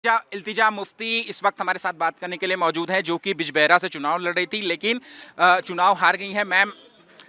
इल्तिजा मुफ्ती इस वक्त हमारे साथ बात करने के लिए मौजूद हैं, जो कि बिजबहरा से चुनाव लड़ रही थी, लेकिन चुनाव हार गई हैं। मैम,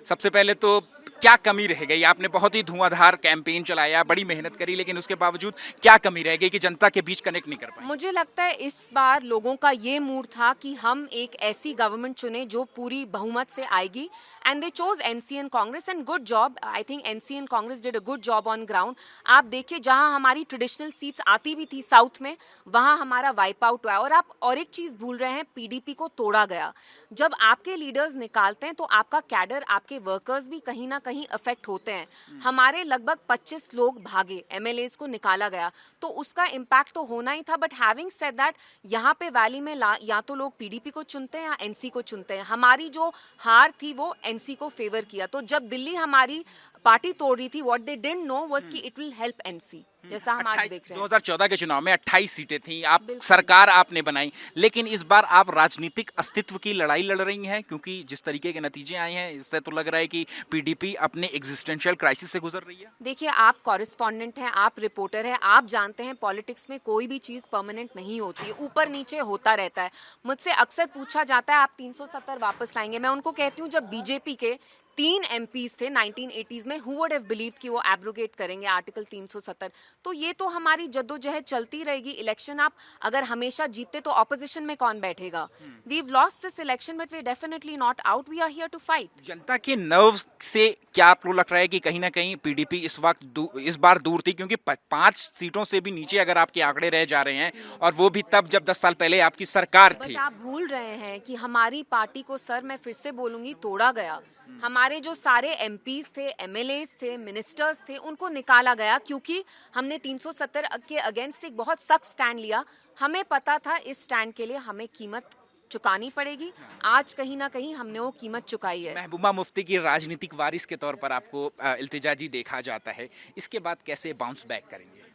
सबसे पहले तो क्या कमी रह गई? आपने बहुत ही धुआंधार कैंपेन चलाया, बड़ी मेहनत करी, लेकिन उसके बावजूद क्या कमी रह गई कि जनता के बीच कनेक्ट नहीं कर पाए? मुझे लगता है इस बार लोगों का ये मूड था कि हम एक ऐसी गवर्नमेंट चुने जो पूरी बहुमत से आएगी, and they chose NCN Congress, and good job. I think NCN Congress did a good job on ground. आप देखिए, जहां हमारी ट्रेडिशनल सीट्स आती भी थी साउथ में, वहां हमारा वाइप आउट हुआ। और आप और एक चीज भूल रहे हैं, पीडीपी को तोड़ा गया। जब आपके लीडर्स निकालते हैं तो आपका कैडर, आपके वर्कर्स भी कहीं ना कहीं अफेक्ट होते हैं। हमारे लगभग 25 लोग भागे, एमएलएस को निकाला गया, तो उसका इम्पैक्ट तो होना ही था। बट हैविंग सेड दैट, यहाँ पे वैली में या तो लोग पीडीपी को चुनते हैं या एनसी को चुनते हैं। हमारी जो हार थी वो एनसी को फेवर किया। तो जब दिल्ली हमारी पार्टी तोड़ रही थी, what they didn't know was कि इट विल हेल्प एनसी, जैसा हम आज देख रहे हैं। 2014 के चुनाव में 28 सीटें थी, आप सरकार आपने बनाई, लेकिन इस बार आप राजनीतिक अस्तित्व की लड़ाई लड़ रही हैं, क्योंकि जिस तरीके के नतीजे आए हैं, इससे तो लग रहा है कि पीडीपी अपने एग्जिस्टेंशियल क्राइसिस से गुजर रही है। देखिए, आप कॉरेस्पॉन्डेंट हैं, आप रिपोर्टर हैं, आप जानते हैं पॉलिटिक्स में कोई भी चीज़ परमानेंट नहीं होती है, ऊपर नीचे होता रहता है। मुझसे अक्सर पूछा जाता है आप 370 वापस लाएंगे। मैं उनको कहती हूँ, जब बीजेपी के 3 एमपीज थे 1980s में, हु वुड हैव बिलीव कि वो एब्रोगेट करेंगे आर्टिकल 370। तो ये तो हमारी जद्दोजहद चलती रहेगी। इलेक्शन आप अगर हमेशा जीतते तो ऑपोजिशन में कौन बैठेगा? We lost this election, but we definitely not out, we are here to fight. जनता के नर्व्स से क्या आपको लग रहा है कि कहीं ना कहीं पीडीपी इस वक्त इस बार दूर थी, क्योंकि 5 सीटों से भी नीचे अगर आपके आंकड़े रह जा रहे हैं, और वो भी तब जब 10 साल पहले आपकी सरकार थी। बट आप भूल रहे हैं कि हमारी पार्टी को, सर मैं फिर से बोलूंगी, तोड़ा गया। हमारे जो सारे एमपीज थे, एमएलएस थे, मिनिस्टर्स थे, उनको निकाला गया क्योंकि हमने 370 के अगेंस्ट एक बहुत सख्त स्टैंड लिया। हमें पता था इस स्टैंड के लिए हमें कीमत चुकानी पड़ेगी। आज कहीं ना कहीं हमने वो कीमत चुकाई है। महबूबा मुफ्ती की राजनीतिक वारिस के तौर पर आपको इल्तिजा जी देखा जाता है, इसके बाद कैसे बाउंस बैक करेंगे?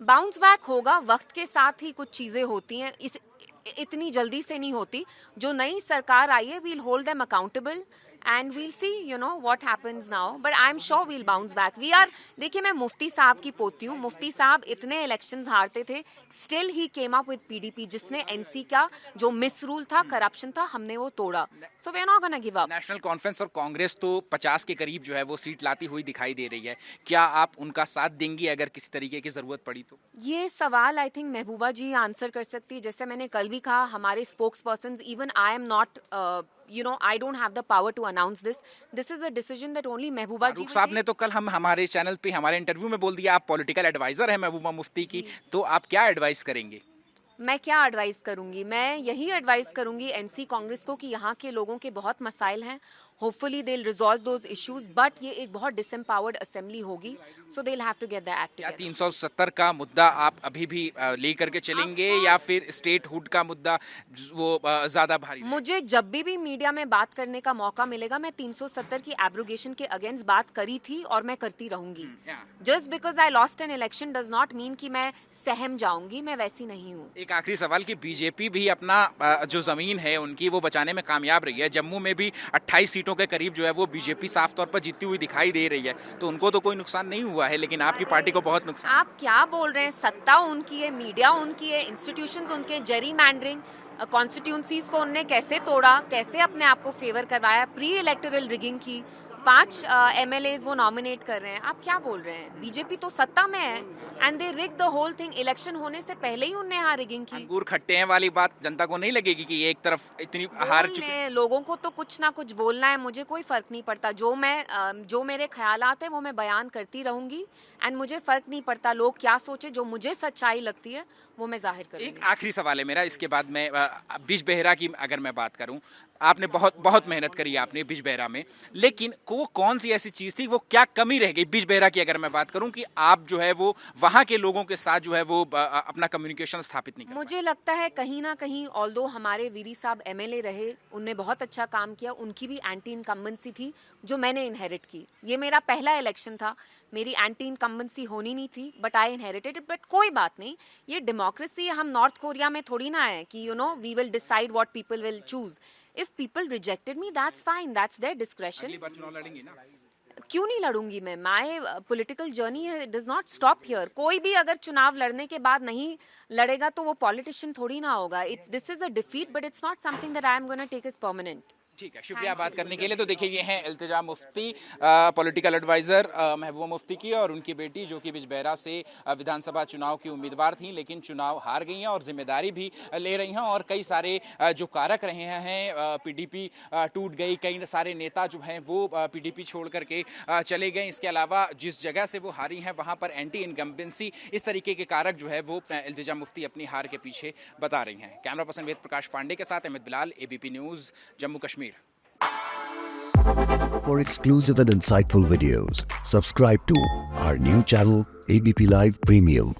बाउंस बैक होगा, वक्त के साथ ही कुछ चीजें होती हैं, इतनी जल्दी से नहीं होती। जो नई सरकार आई है, we'll hold them accountable and we'll see you know what happens now, but I am sure we'll bounce back. We are, देखिए मैं मुफ्ती साहब की पोती हूँ। मुफ्ती साहब इतने इलेक्शंस हारते थे, still he came up with PDP, जिसने एनसी का जो मिसरूल था, करप्शन था, हमने वो तोड़ा। So we are not gonna give up. National Conference और कांग्रेस तो 50 के करीब जो है वो सीट लाती हुई दिखाई दे रही है, क्या आप उनका साथ देंगी अगर किसी तरीके की जरूरत पड़ी तो? ये सवाल I think Mehbooba ji answer कर सकती है। जैसे मैंने कल भी कहा, हमारे spokes person, even I am not, you know, I don't have the power to announce this. This is a decision that only महबूबा जी फारूक साहब ने तो कल हमारे चैनल पे हमारे इंटरव्यू में बोल दिया आप पॉलिटिकल एडवाइजर हैं महबूबा मुफ्ती की, तो आप क्या एडवाइस करेंगे? मैं क्या एडवाइस करूंगी? मैं यही एडवाइस करूंगी एनसी कांग्रेस को कि यहाँ के लोगों के बहुत मसाइल हैं। Hopefully they will resolve those issues, but ये एक बहुत डिसएम्पावर्ड असेंबली होगी, so they will have to get the act क्या टुगेदर। 370 का मुद्दा आप अभी भी लेकर के चलेंगे, या फिर स्टेट हुड का मुद्दा वो ज्यादा भारी रहेगा? मुझे जब भी मीडिया में बात करने का मौका मिलेगा, मैं 370 की एब्रोगेशन के अगेंस्ट बात करी थी और मैं करती रहूंगी। Just because I lost an election does not mean कि मैं सहम जाऊंगी, मैं वैसी नहीं हूँ। एक आखिरी सवाल कि बीजेपी भी अपना जो जमीन है उनकी वो बचाने में कामयाब रही है। जम्मू में भी 28 सीटों के करीब जो है वो बीजेपी साफ तौर पर जीतती हुई दिखाई दे रही है, तो उनको तो कोई नुकसान नहीं हुआ है, लेकिन आपकी पार्टी को बहुत नुकसान। आप क्या बोल रहे हैं? सत्ता उनकी है, मीडिया उनकी है, इंस्टीट्यूशंस उनके, जेरी मैंडरिंग, कॉन्स्टिट्यूंसीज को उनने कैसे तोड़ा, कैसे अपने आप को फेवर करवाया, प्री इलेक्टोरल रिगिंग की, 5 एमएलएज वो नॉमिनेट कर रहे हैं। आप क्या बोल रहे हैं? बीजेपी तो सत्ता में है, and they rig the whole thing. Election होने से पहले ही उनने यहाँ रिगिंग की। अंगूर खट्टे हैं वाली बात जनता को नहीं लगेगी कि एक तरफ इतनी हार चुकी? लोगों को तो कुछ ना कुछ बोलना है, मुझे कोई फर्क नहीं पड़ता। जो मेरे ख्यालात है वो मैं बयान करती रहूंगी, एंड मुझे फर्क नहीं पड़ता लोग क्या सोचे। जो मुझे सच्चाई लगती है वो मैं जाहिर करूंगी। एक आखिरी सवाल है मेरा, इसके बाद मैं बिजबहरा की अगर मैं बात करूं, आपने बहुत बहुत मेहनत करी आपने बिजबहरा में, लेकिन वो कौन सी ऐसी चीज थी, वो क्या कमी रह गई बिजबहरा की अगर मैं बात करूं, कि आप जो है वो वहां के लोगों के साथ जो है वो अपना कम्युनिकेशन स्थापित नहीं कर मुझे लगता है कहीं ना कहीं, ऑल्दो हमारे वीरी साहब एमएलए रहे, उनने बहुत अच्छा काम किया, उनकी भी एंटी इनकम्बेंसी थी जो मैंने इनहेरिट की। ये मेरा पहला इलेक्शन था, मेरी एंटी इनकम्बेंसी होनी नहीं थी, बट आई इनहेरिटेड। बट कोई बात नहीं, ये डेमोक्रेसी है। हम नॉर्थ कोरिया में थोड़ी ना है कि you know we will decide what people will choose. If people rejected me, that's fine, that's their discretion. अगली बार चुनाव लड़ेंगे ना? क्यों नहीं लड़ूंगी मैं? माय पॉलिटिकल जर्नी है डज नॉट स्टॉप हियर. कोई भी अगर चुनाव लड़ने के बाद नहीं लड़ेगा तो वो पॉलिटिशियन थोड़ी ना होगा. This is a defeat but it's not something that I am gonna take as permanent. ठीक है, शुक्रिया बात करने के लिए. तो देखिए, ये हैं इल्तिजा मुफ्ती, पॉलिटिकल एडवाइज़र महबूबा मुफ्ती की, और उनकी बेटी जो कि बिजबेहरा से विधानसभा चुनाव की उम्मीदवार थी, लेकिन चुनाव हार गई हैं और जिम्मेदारी भी ले रही हैं. और कई सारे जो कारक रहे हैं, पीडीपी टूट गई, कई सारे नेता जो हैं वो पीडीपी छोड़ करके चले गए. इसके अलावा जिस जगह से वो हारी हैं वहाँ पर एंटी इनकम्बेंसी, इस तरीके के कारक जो है वो इल्तिजा मुफ्ती अपनी हार के पीछे बता रही हैं. कैमरा पर्सन वेद प्रकाश पांडे के साथ Ahmad Bilal, ABP News, Jammu Kashmir. For exclusive and insightful videos, subscribe to our new channel, ABP Live Premium.